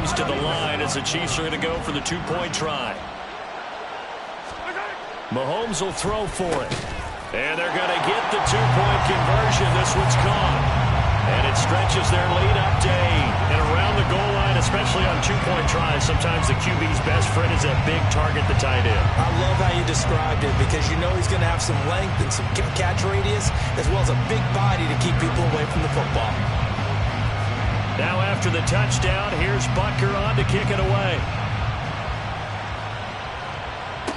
moves to the line as the Chiefs are going to go for the two-point try. Mahomes will throw for it. And they're going to get the two-point conversion. This one's caught. And it stretches their lead up to 8. And around the goal line, especially on two-point tries, sometimes the QB's best friend is a big target, the tight end. I love how you described it because you know he's going to have some length and some catch radius as well as a big body to keep people away from the football. Now after the touchdown, here's Butker on to kick it away.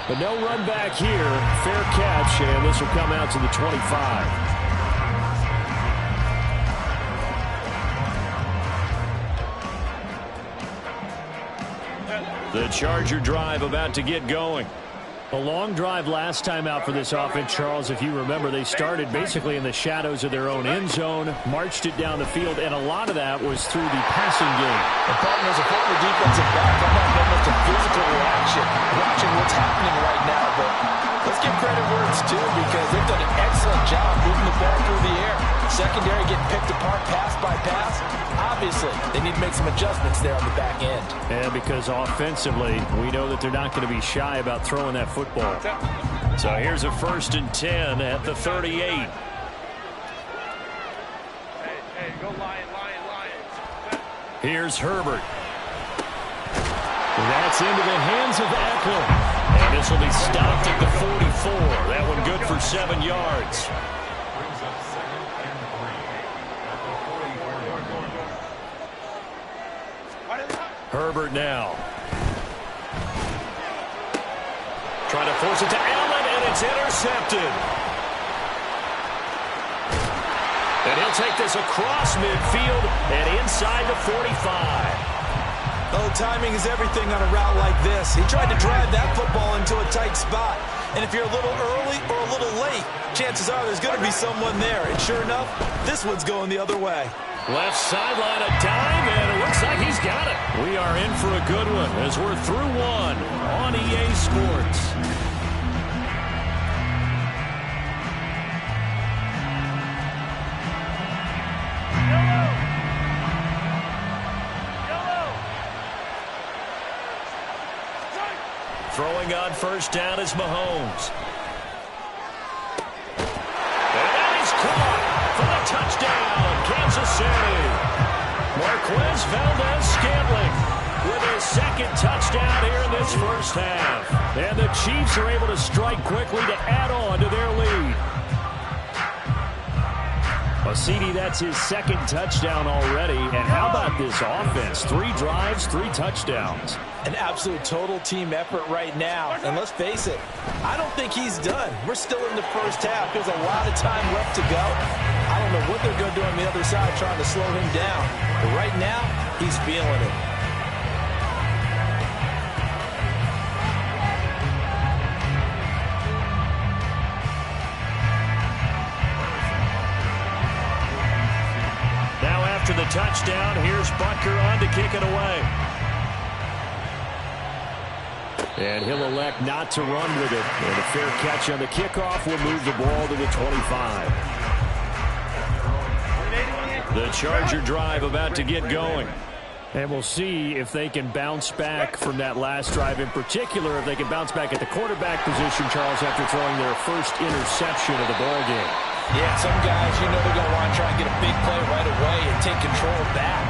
But no run back here. Fair catch, and this will come out to the 25. The Charger drive about to get going. A long drive last time out for this offense, Charles. If you remember, they started basically in the shadows of their own end zone, marched it down the field, and a lot of that was through the passing game. The partners are putting the defensive back. I'm not almost a physical reaction watching what's happening right now, but let's give credit where it's due because they've done an excellent job moving the ball through the air. Secondary getting picked apart pass by pass. Obviously, they need to make some adjustments there on the back end. And because offensively, we know that they're not going to be shy about throwing that football. So here's a 1st and 10 at the 38. Hey, go Lion. Here's Herbert. That's into the hands of Eckler. And this will be stopped at the 44. That one good for 7 yards. Herbert now. Trying to force it to Allen, and it's intercepted. And he'll take this across midfield and inside the 45. Oh, timing is everything on a route like this. He tried to drive that football into a tight spot. And if you're a little early or a little late, chances are there's going to be someone there. And sure enough, this one's going the other way. Left sideline, a dime, and it looks like he's got it. We are in for a good one as we're through one on EA Sports. Throwing on 1st down is Mahomes. And he's caught for the touchdown, Kansas City. Marquez Valdez-Scantling with his 2nd touchdown here in this 1st half. And the Chiefs are able to strike quickly to add on to their lead. CD, that's his 2nd touchdown already. And how about this offense? 3 drives, 3 touchdowns. An absolute total team effort right now. And let's face it, I don't think he's done. We're still in the 1st half. There's a lot of time left to go. I don't know what they're going to do on the other side trying to slow him down. But right now, he's feeling it. Now after the touchdown, here's Butker on to kick it away. And he'll elect not to run with it. And a fair catch on the kickoff will move the ball to the 25. The Charger drive about to get going. And we'll see if they can bounce back from that last drive. In particular, if they can bounce back at the quarterback position, Charles, after throwing their first interception of the ball game. Yeah, some guys, you know they're going to want to try and get a big play right away and take control back.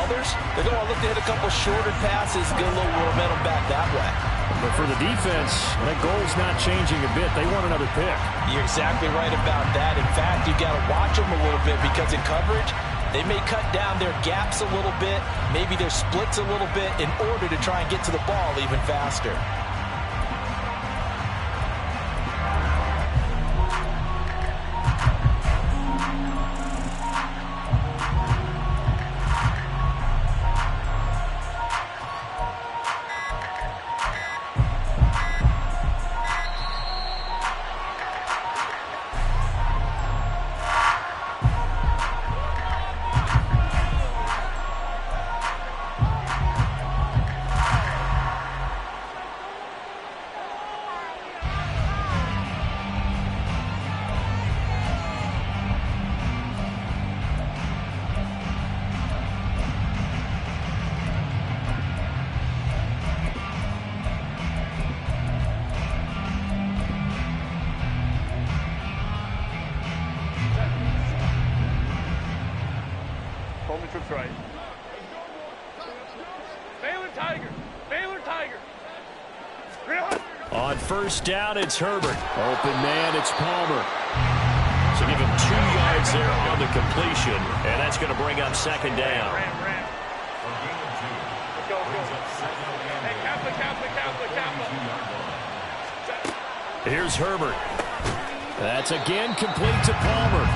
Others, they're going to look to hit a couple shorter passes, get a little momentum back that way. But for the defense, that goal's not changing a bit. They want another pick. You're exactly right about that. In fact, you've got to watch them a little bit because in coverage, they may cut down their gaps a little bit, maybe their splits a little bit in order to try and get to the ball even faster. That's right. Baylor Tiger. Baylor Tiger. On first down, it's Herbert. Open man, it's Palmer. So give him 2 yards there on the completion, and that's going to bring up second down. Ram. Let's go. Hey, Kappa. Here's Herbert. That's again complete to Palmer.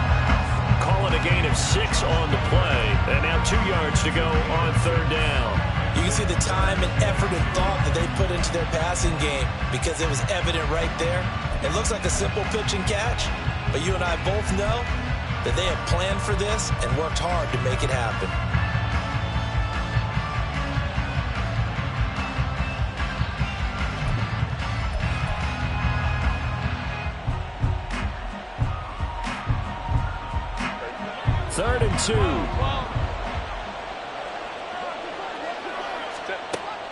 Call it a gain of 6 on the play, and now 2 yards to go on third down. You can see the time and effort and thought that they put into their passing game because it was evident right there. It looks like a simple pitch and catch, but you and I both know that they have planned for this and worked hard to make it happen. Third and 2.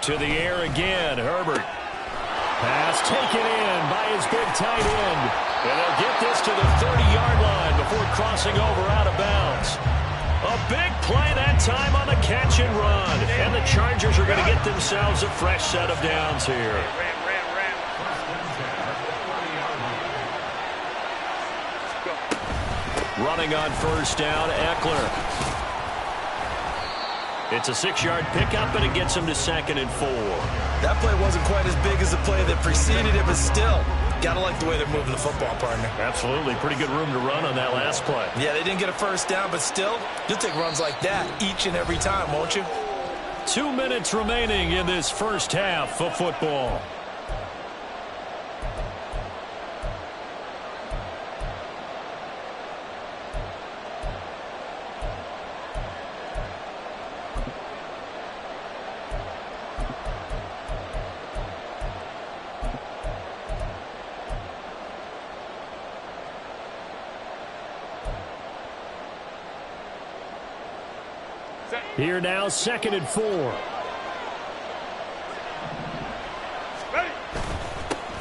To the air again, Herbert. Pass taken in by his big tight end. And they'll get this to the 30-yard line before crossing over out of bounds. A big play that time on the catch and run. And the Chargers are going to get themselves a fresh set of downs here. Ram. Running on first down, Eckler. It's a 6-yard pickup, and it gets him to 2nd and 4. That play wasn't quite as big as the play that preceded it, but still, gotta like the way they're moving the football, partner. Absolutely. Pretty good room to run on that last play. Yeah, they didn't get a first down, but still, you'll take runs like that each and every time, won't you? 2 minutes remaining in this first half of football. Here now, 2nd and 4.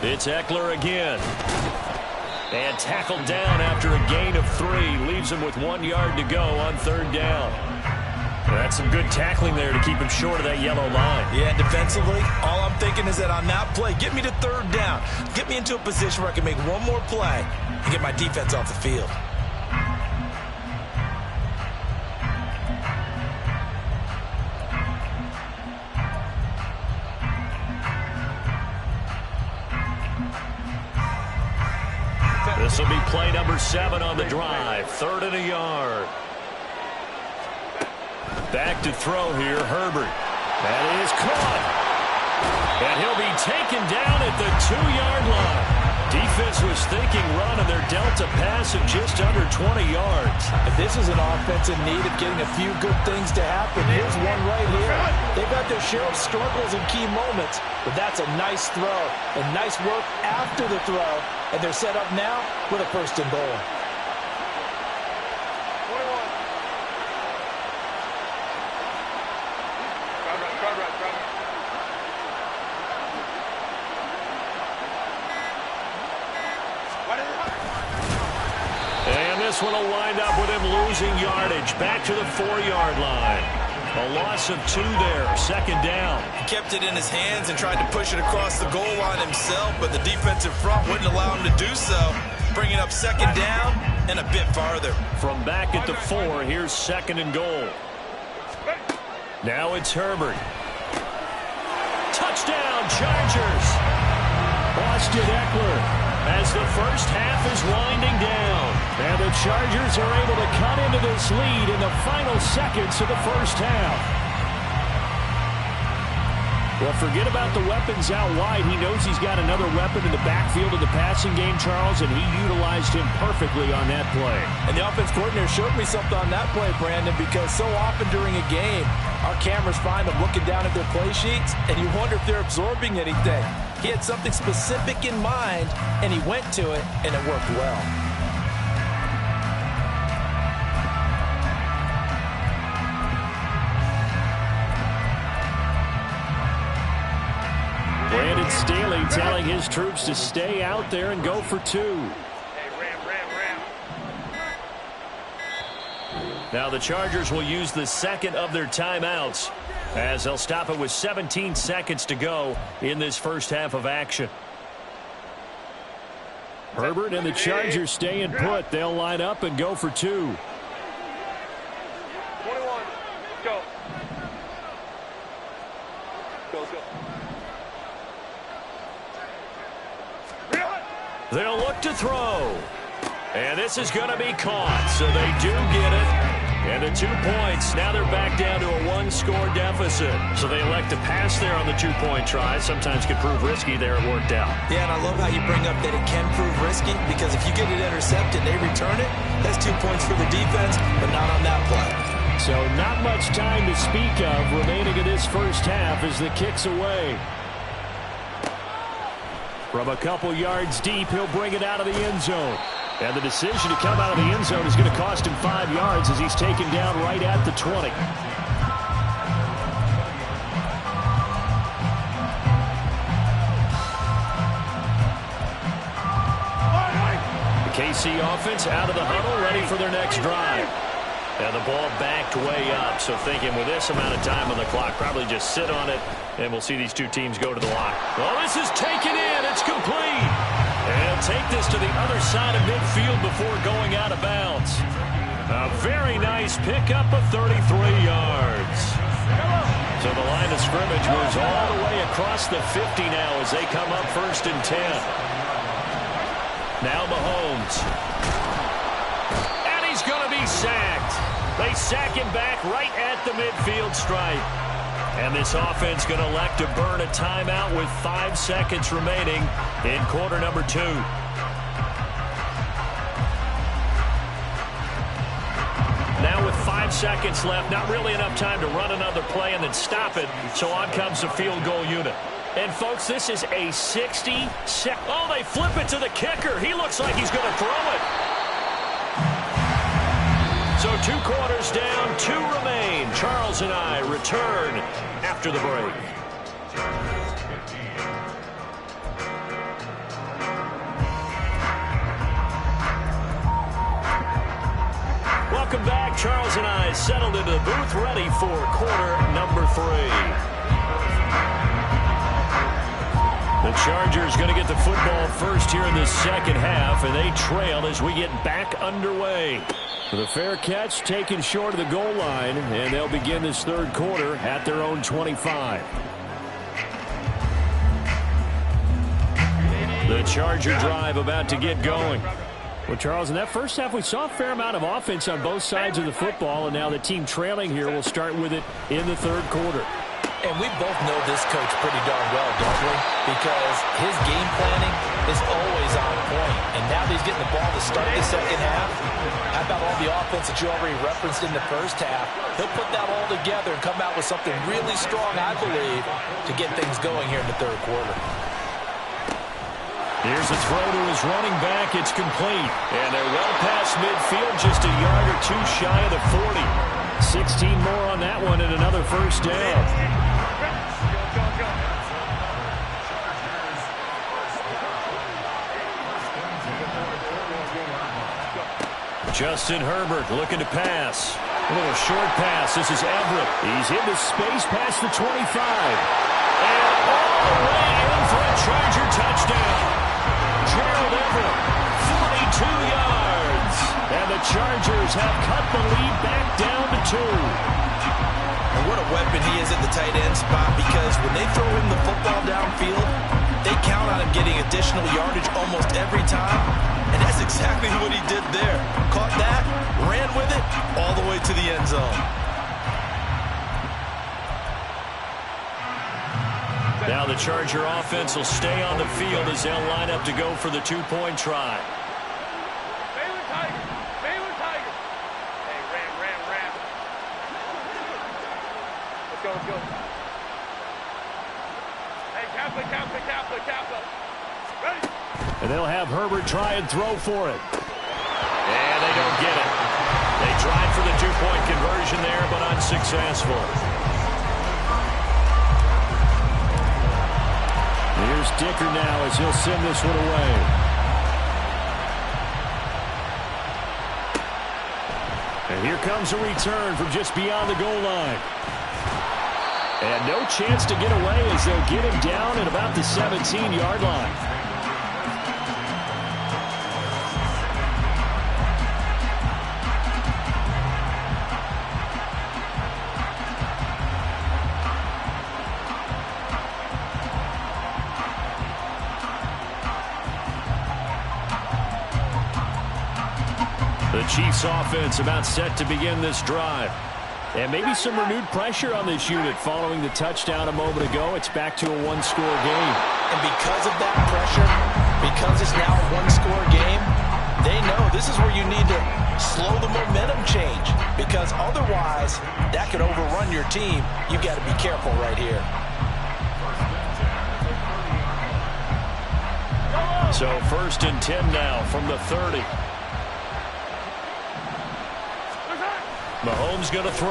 It's Eckler again. And tackled down after a gain of 3. Leaves him with 1 yard to go on third down. That's some good tackling there to keep him short of that yellow line. Yeah, defensively, all I'm thinking is that on that play, get me to third down. Get me into a position where I can make one more play and get my defense off the field. This will be play number 7 on the drive. 3rd and a yard. Back to throw here, Herbert. That is caught. And he'll be taken down at the 2-yard line. Defense was thinking run, and they're dealt a pass of just under 20 yards. If this is an offense in need of getting a few good things to happen, here's one right here. They've got their share of struggles in key moments, but that's a nice throw and nice work after the throw. And they're set up now with a 1st and goal. And this one will wind up with him losing yardage. Back to the 4-yard line. A loss of 2 there. 2nd down. He kept it in his hands and tried to push it across the goal line himself, but the defensive front wouldn't allow him to do so. Bringing up 2nd down and a bit farther. From back at the 4, here's 2nd and goal. Now it's Herbert. Touchdown, Chargers. Austin Eckler as the first half is winding down. And the Chargers are able to cut into this lead in the final seconds of the first half. Well, forget about the weapons out wide. He knows he's got another weapon in the backfield of the passing game, Charles, and he utilized him perfectly on that play. And the offense coordinator showed me something on that play, Brandon, because so often during a game, our cameras find them looking down at their play sheets, and you wonder if they're absorbing anything. He had something specific in mind, and he went to it, and it worked well. Brandon Staley telling his troops to stay out there and go for 2. Hey, Ram. Now the Chargers will use the second of their timeouts as they'll stop it with 17 seconds to go in this first half of action. Herbert and the Chargers staying put. They'll line up and go for 2. 21. Go. Go. They'll look to throw. And this is going to be caught, so they do get it. And the 2 points, now they're back down to a 1-score deficit. So they elect to pass there on the 2-point try. Sometimes can prove risky there. It worked out. Yeah, and I love how you bring up that it can prove risky, because if you get it intercepted and they return it, that's 2 points for the defense, but not on that play. So not much time to speak of remaining in this first half as the kick's away. From a couple yards deep, he'll bring it out of the end zone. And the decision to come out of the end zone is going to cost him 5 yards as he's taken down right at the 20. The KC offense out of the huddle, ready for their next drive. And the ball backed way up, so thinking with this amount of time on the clock, probably just sit on it, and we'll see these two teams go to the line. Well, this is taken in. It's complete. And take this to the other side of midfield before going out of bounds. A very nice pickup of 33 yards. So the line of scrimmage moves all the way across the 50 now as they come up 1st and 10. Now Mahomes. And he's going to be sacked. They sack him back right at the midfield stripe. And this offense going to elect to burn a timeout with 5 seconds remaining in quarter number 2. Now with 5 seconds left, not really enough time to run another play and then stop it. So on comes the field goal unit. And, folks, this is a 60-second. Oh, they flip it to the kicker. He looks like he's going to throw it. So 2 quarters down, 2 remain. Charles and I return after the break. Welcome back. Charles and I settled into the booth, ready for quarter number 3. The Chargers going to get the football first here in the second half, and they trail as we get back underway. The fair catch taken short of the goal line, and they'll begin this third quarter at their own 25. The Charger drive about to get going. Well, Charles, in that first half, we saw a fair amount of offense on both sides of the football, and now the team trailing here will start with it in the third quarter. And we both know this coach pretty darn well, don't we? Because his game planning is always on point. And now that he's getting the ball to start the second half, how about all the offense that you already referenced in the first half? He'll put that all together and come out with something really strong, I believe, to get things going here in the third quarter. Here's a throw to his running back. It's complete. And they're well past midfield, just a yard or 2 shy of the 40. 16 more on that one and another first down. Justin Herbert looking to pass. A little short pass. This is Everett. He's into space past the 25. And all the way in for a Charger touchdown. Gerald Everett, 42 yards. And the Chargers have cut the lead back down to 2. And what a weapon he is at the tight end spot, because when they throw him the football downfield, they count on him getting additional yardage almost every time. And that's exactly what he did there. Caught that, ran with it, all the way to the end zone. Now the Charger offense will stay on the field as they'll line up to go for the 2-point try. Baylor Tiger. Baylor Tiger. Hey, ram. Let's go. Hey, Kappa. Ready? And they'll have Herbert try and throw for it. And they don't get it. They tried for the 2-point conversion there, but unsuccessful. Here's Dicker now as he'll send this one away. And here comes a return from just beyond the goal line. And no chance to get away as they'll get him down at about the 17-yard line. The Chiefs offense about set to begin this drive. And maybe some renewed pressure on this unit following the touchdown a moment ago. It's back to a one-score game. And because of that pressure, because it's now a one-score game, they know this is where you need to slow the momentum change. Because otherwise, that could overrun your team. You've got to be careful right here. So 1st and 10 now from the 30. Mahomes going to throw.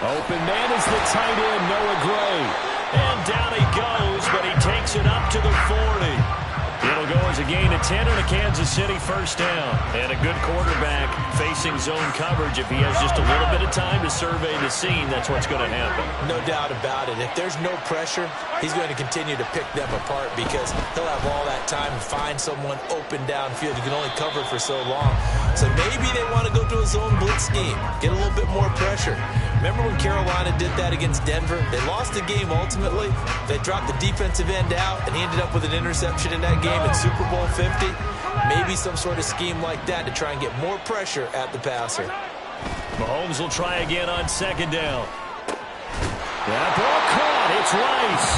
Open man is the tight end, Noah Gray. And down he goes, but he takes it up to the 40. It'll go as a gain of 10 and a Kansas City first down. And a good quarterback facing zone coverage. If he has just a little bit of time to survey the scene, that's what's going to happen. No doubt about it. If there's no pressure, he's going to continue to pick them apart because he'll have all that time to find someone open downfield. He can only cover for so long. So maybe they want to go to a zone blitz scheme, get a little bit more pressure. Remember when Carolina did that against Denver? They lost the game ultimately. They dropped the defensive end out, and he ended up with an interception in that game in Super Bowl 50. Maybe some sort of scheme like that to try and get more pressure at the passer. Mahomes will try again on 2nd down. That ball caught. It's Rice.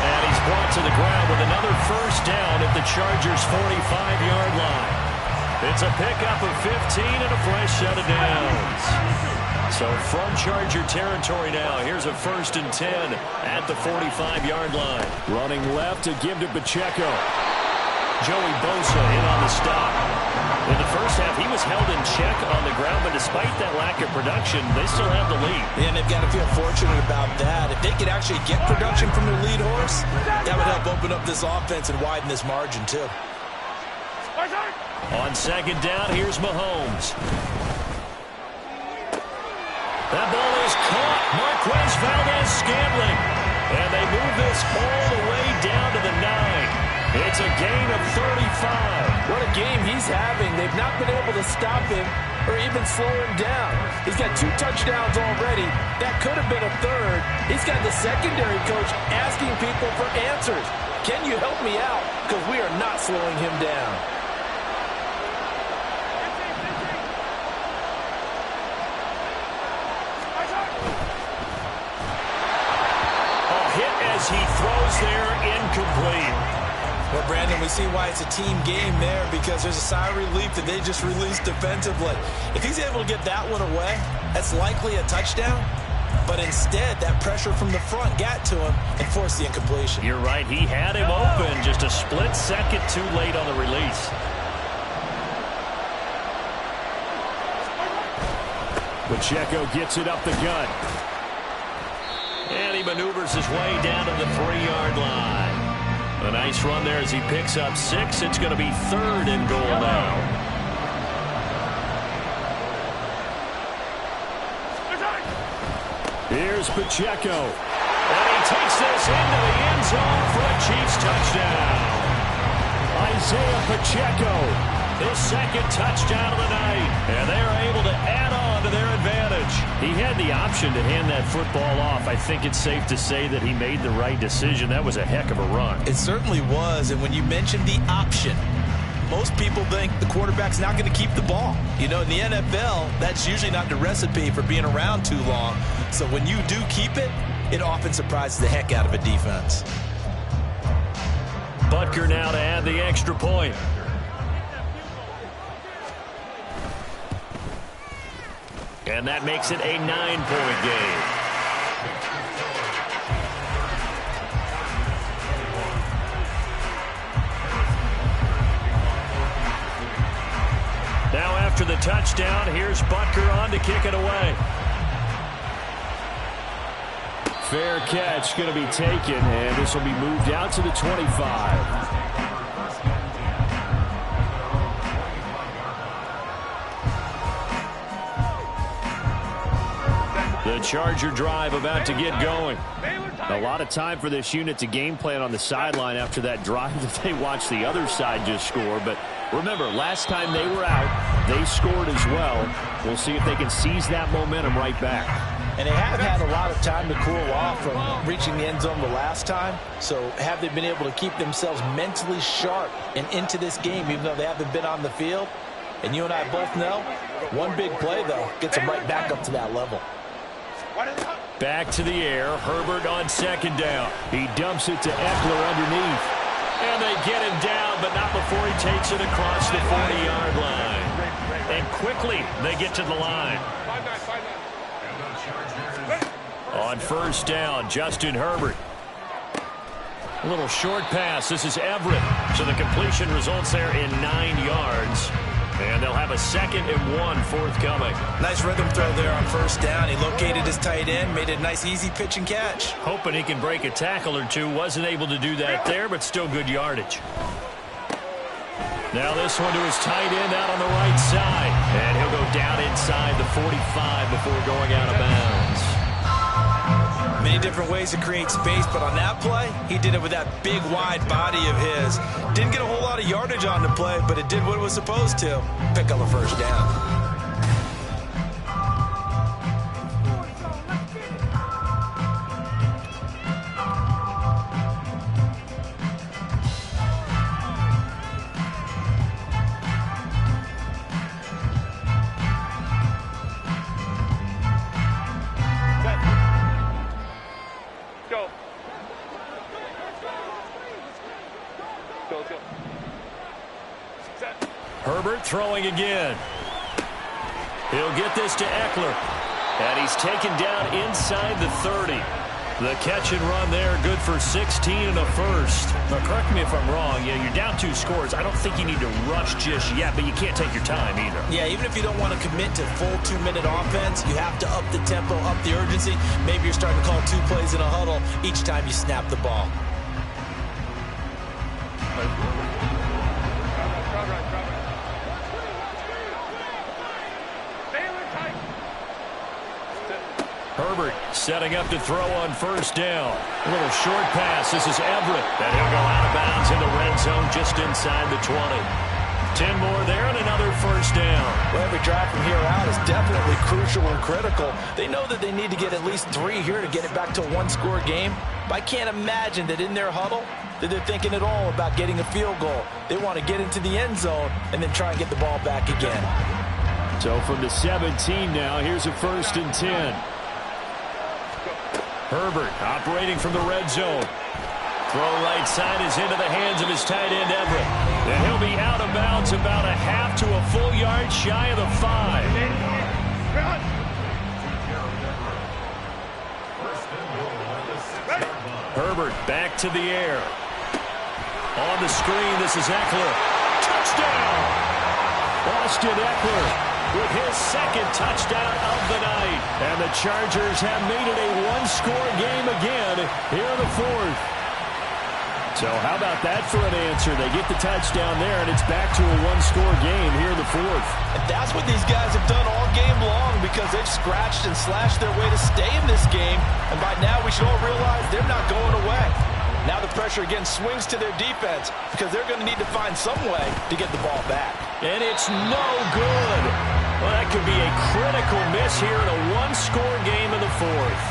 And he's brought to the ground with another first down at the Chargers' 45-yard line. It's a pickup of 15 and a fresh set of downs. So from Charger territory now, here's a 1st and 10 at the 45-yard line. Running left to give to Pacheco. Joey Bosa in on the stop. In the first half, he was held in check on the ground, but despite that lack of production, they still have the lead. And they've got to feel fortunate about that. If they could actually get production from their lead horse, that would help open up this offense and widen this margin too. On 2nd down, here's Mahomes. That ball is caught. Marquez Valdez-Scantling. And they move this all the way down to the 9. It's a gain of 35. What a game he's having. They've not been able to stop him or even slow him down. He's got 2 touchdowns already. That could have been a 3rd. He's got the secondary coach asking people for answers. Can you help me out? Because we are not slowing him down. As he throws there, incomplete. Well, Brandon, we see why it's a team game there because there's a sigh of relief that they just released defensively. If he's able to get that one away, that's likely a touchdown. But instead, that pressure from the front got to him and forced the incompletion. You're right. He had him open just a split second too late on the release. Pacheco gets it up the gut. And he maneuvers his way down to the 3-yard line. A nice run there as he picks up 6. It's going to be 3rd and goal now. Here's Pacheco. And he takes this into the end zone for a Chiefs touchdown. Isaiah Pacheco, his 2nd touchdown of the night. And they are able to add on to their advantage. He had the option to hand that football off. I think it's safe to say that he made the right decision. That was a heck of a run. It certainly was. And when you mentioned the option, most people think the quarterback's not going to keep the ball. You know, in the NFL, that's usually not the recipe for being around too long. So when you do keep it, it often surprises the heck out of a defense. Butker now to add the extra point. And that makes it a 9-point game. Now after the touchdown, here's Butker on to kick it away. Fair catch going to be taken, and this will be moved out to the 25. The Charger drive about to get going. A lot of time for this unit to game plan on the sideline after that drive that they watched the other side just score. But remember, last time they were out, they scored as well. We'll see if they can seize that momentum right back. And they have had a lot of time to cool off from reaching the end zone the last time. So have they been able to keep themselves mentally sharp and into this game, even though they haven't been on the field? And you and I both know, one big play, though, gets them right back up to that level. Back to the air. Herbert on second down. He dumps it to Eckler underneath. And they get him down, but not before he takes it across the 40-yard line. And quickly, they get to the line. On first down, Justin Herbert. A little short pass. This is Everett. So the completion results there in 9 yards. And they'll have a 2nd and 1 forthcoming. Nice rhythm throw there on first down. He located his tight end, made it a nice easy pitch and catch. Hoping he can break a tackle or two. Wasn't able to do that there, but still good yardage. Now this one to his tight end out on the right side. And he'll go down inside the 45 before going out of bounds. Many different ways to create space, but on that play, he did it with that big, wide body of his. Didn't get a whole lot of yardage on the play, but it did what it was supposed to. Pick up a first down. Herbert throwing again. He'll get this to Eckler. And he's taken down inside the 30. The catch and run there, good for 16 and a first. Now, correct me if I'm wrong. Yeah, you're down 2 scores. I don't think you need to rush just yet, but you can't take your time either. Yeah, even if you don't want to commit to full 2-minute offense, you have to up the tempo, up the urgency. Maybe you're starting to call 2 plays in a huddle each time you snap the ball. Herbert setting up to throw on first down. A little short pass. This is Everett. And he'll go out of bounds in the red zone just inside the 20. 10 more there and another first down. Well, every drive from here out is definitely crucial and critical. They know that they need to get at least 3 here to get it back to a 1-score game. But I can't imagine that in their huddle that they're thinking at all about getting a field goal. They want to get into the end zone and then try and get the ball back again. So from the 17 now, here's a 1st and 10. Herbert operating from the red zone. Throw right side is into the hands of his tight end, Everett. And he'll be out of bounds about a half to a full yard shy of the 5. Herbert back to the air. On the screen, this is Eckler. Touchdown! Austin Eckler with his 2nd touchdown of the night. And the Chargers have made it a 1-score game again here in the 4th. So how about that for an answer? They get the touchdown there, and it's back to a 1-score game here in the 4th. And that's what these guys have done all game long because they've scratched and slashed their way to stay in this game. And by now we should all realize they're not going away. Now the pressure again swings to their defense because they're going to need to find some way to get the ball back. And it's no good. Well, that could be a critical miss here in a 1-score game in the 4th.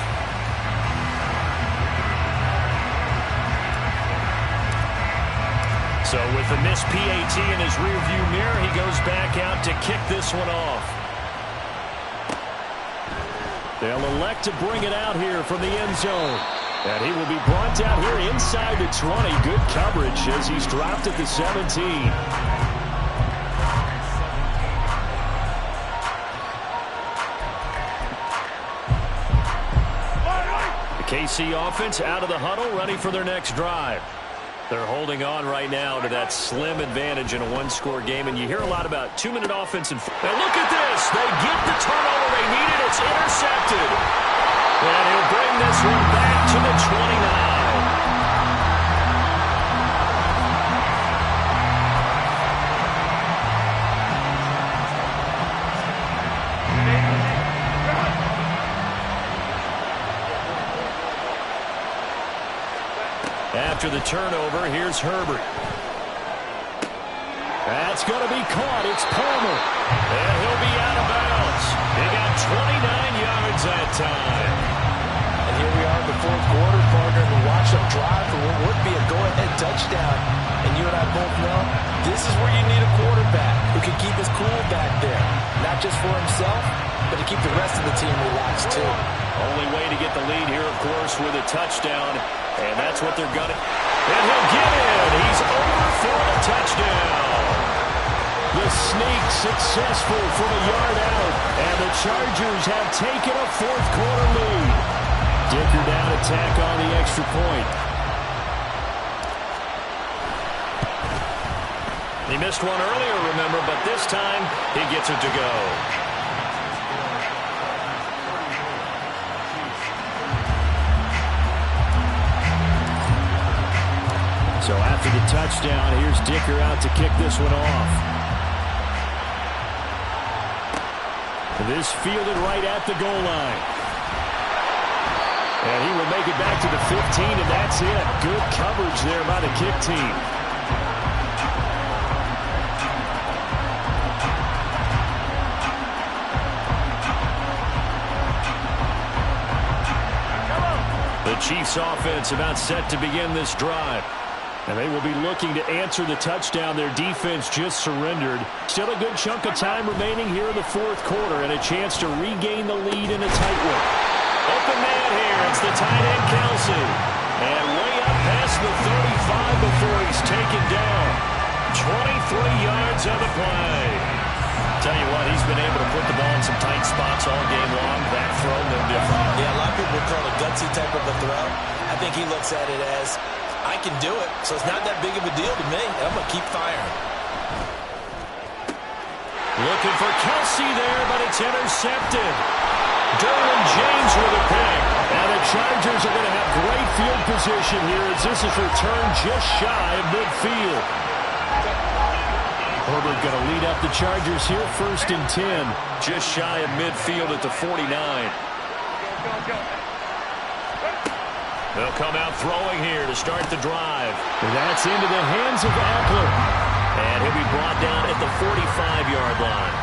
So with the missed PAT in his rearview mirror, he goes back out to kick this one off. They'll elect to bring it out here from the end zone. And he will be brought down here inside the 20. Good coverage as he's dropped at the 17. KC offense out of the huddle, ready for their next drive. They're holding on right now to that slim advantage in a 1-score game, and you hear a lot about 2-minute offense. And look at this. They get the turnover they needed. It's intercepted. And he'll bring this one back to the 29. After the turnover, here's Herbert. That's going to be caught. It's Palmer. And he'll be out of bounds. He got 29 yards that time. And here we are in the fourth quarter, partner, and we watch them drive for what would be a go-ahead touchdown. And you and I both know this is where you need a quarterback who can keep his cool back there. Not just for himself, but to keep the rest of the team relaxed too. Only way to get the lead here, of course, with a touchdown. And that's what they're going to. And he'll get in. He's over for the touchdown. The sneak successful from a yard out. And the Chargers have taken a fourth quarter lead. Dicker down to tack on the extra point. He missed one earlier, remember, but this time he gets it to go. So after the touchdown, here's Dicker out to kick this one off. This fielded right at the goal line. And he will make it back to the 15, and that's it. Good coverage there by the kick team. The Chiefs offense about set to begin this drive. And they will be looking to answer the touchdown their defense just surrendered. Still a good chunk of time remaining here in the fourth quarter and a chance to regain the lead in a tight one. Open man here. It's the tight end, Kelsey. And way up past the 35 before he's taken down. 23 yards on the play. Tell you what, he's been able to put the ball in some tight spots all game long. That throw, no different. Yeah, a lot of people would call it a gutsy type of a throw. I think he looks at it as, I can do it, so it's not that big of a deal to me. I'm going to keep firing. Looking for Kelsey there, but it's intercepted. Derwin James with a pick. And the Chargers are going to have great field position here as this is returned just shy of midfield. Herbert going to lead up the Chargers here, 1st and 10. Just shy of midfield at the 49. They'll come out throwing here to start the drive. That's into the hands of Eckler. And he'll be brought down at the 45-yard line.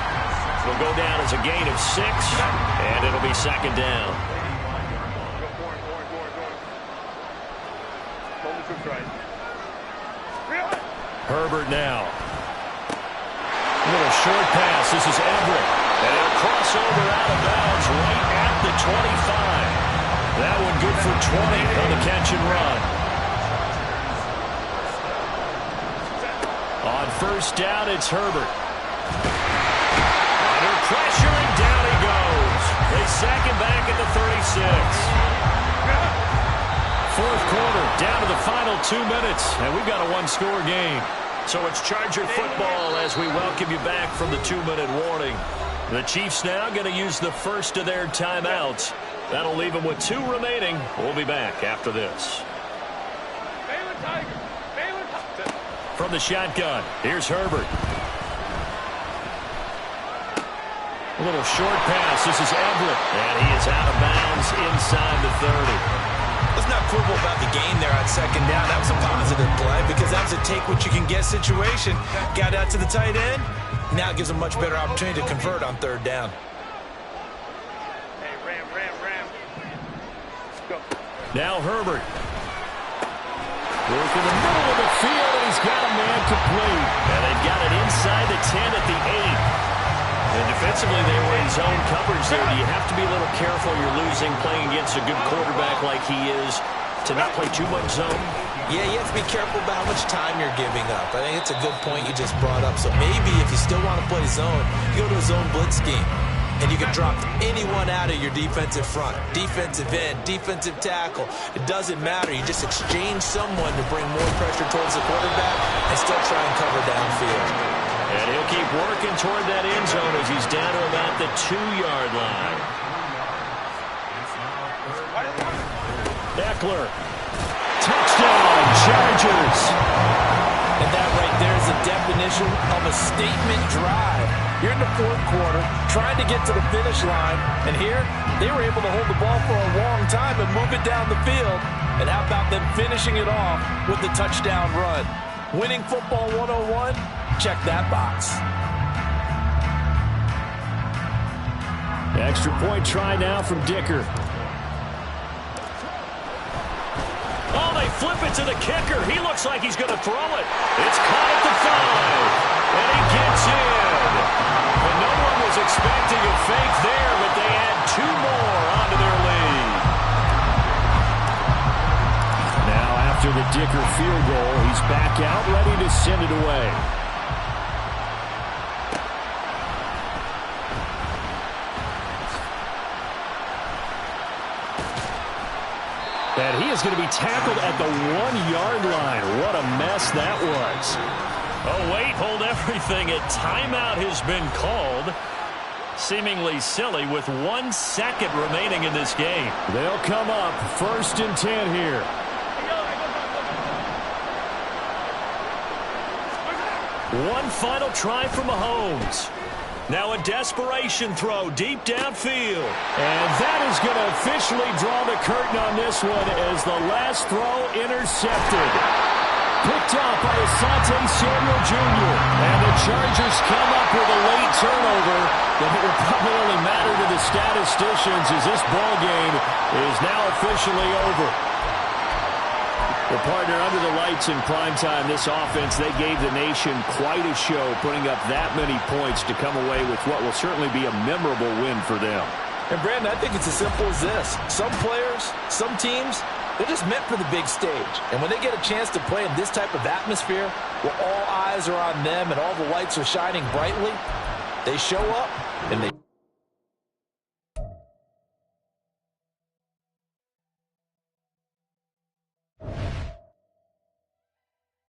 It'll go down as a gain of 6, and it'll be 2nd down. Herbert now. A little short pass. This is Everett. And it'll cross over out of bounds right at the 25. That one good for 20 on the catch and run. On 1st down, it's Herbert. Under pressure, and down he goes. They sack him back at the 36. Fourth quarter, down to the final 2 minutes, and we've got a one-score game. So it's Charger football as we welcome you back from the 2-minute warning. The Chiefs now going to use the first of their timeouts. That'll leave them with 2 remaining. We'll be back after this. From the shotgun, here's Herbert. A little short pass. This is Everett. And he is out of bounds inside the 30. Let's not quibble about the gain there on 2nd down. That was a positive play because that was a take-what-you-can-get situation. Got out to the tight end. Now it gives a much better opportunity to convert on 3rd down. Now Herbert. Work in the middle of the field, and he's got a man complete. And they've got it inside the 10 at the 8. And defensively, they were in zone coverage there. Do you have to be a little careful? You're losing, playing against a good quarterback like he is, to not play too much zone? Yeah, you have to be careful about how much time you're giving up. I think it's a good point you just brought up. So maybe if you still want to play zone, you go to a zone blitz scheme. And you can drop anyone out of your defensive front, defensive end, defensive tackle. It doesn't matter. You just exchange someone to bring more pressure towards the quarterback and still try and cover downfield. And he'll keep working toward that end zone as he's down to about the 2-yard line. Eckler. Touchdown, Chargers. And that right there is a definition of a statement drive. You're in the fourth quarter, trying to get to the finish line, and here, they were able to hold the ball for a long time and move it down the field. And how about them finishing it off with the touchdown run? Winning football 101? Check that box. Extra point try now from Dicker. Oh, they flip it to the kicker. He looks like he's going to throw it. It's caught at the 5. And he gets in. And no one was expecting a fake there, but they add 2 more onto their lead. Now after the Dicker field goal, he's back out ready to send it away. And he is going to be tackled at the 1-yard line. What a mess that was. Oh, wait, hold everything. A timeout has been called. Seemingly silly with 1 second remaining in this game. They'll come up 1st and 10 here. One final try from Mahomes. Now a desperation throw deep downfield. And that is going to officially draw the curtain on this one as the last throw intercepted. Picked up by Asante Samuel Jr. And the Chargers come up with a late turnover. But it will probably only matter to the statisticians as this ball game is now officially over. Well, partner, under the lights in primetime, this offense, they gave the nation quite a show, putting up that many points to come away with what will certainly be a memorable win for them. And, Brandon, I think it's as simple as this. Some players, some teams, they're just meant for the big stage. And when they get a chance to play in this type of atmosphere, where all eyes are on them and all the lights are shining brightly, they show up and they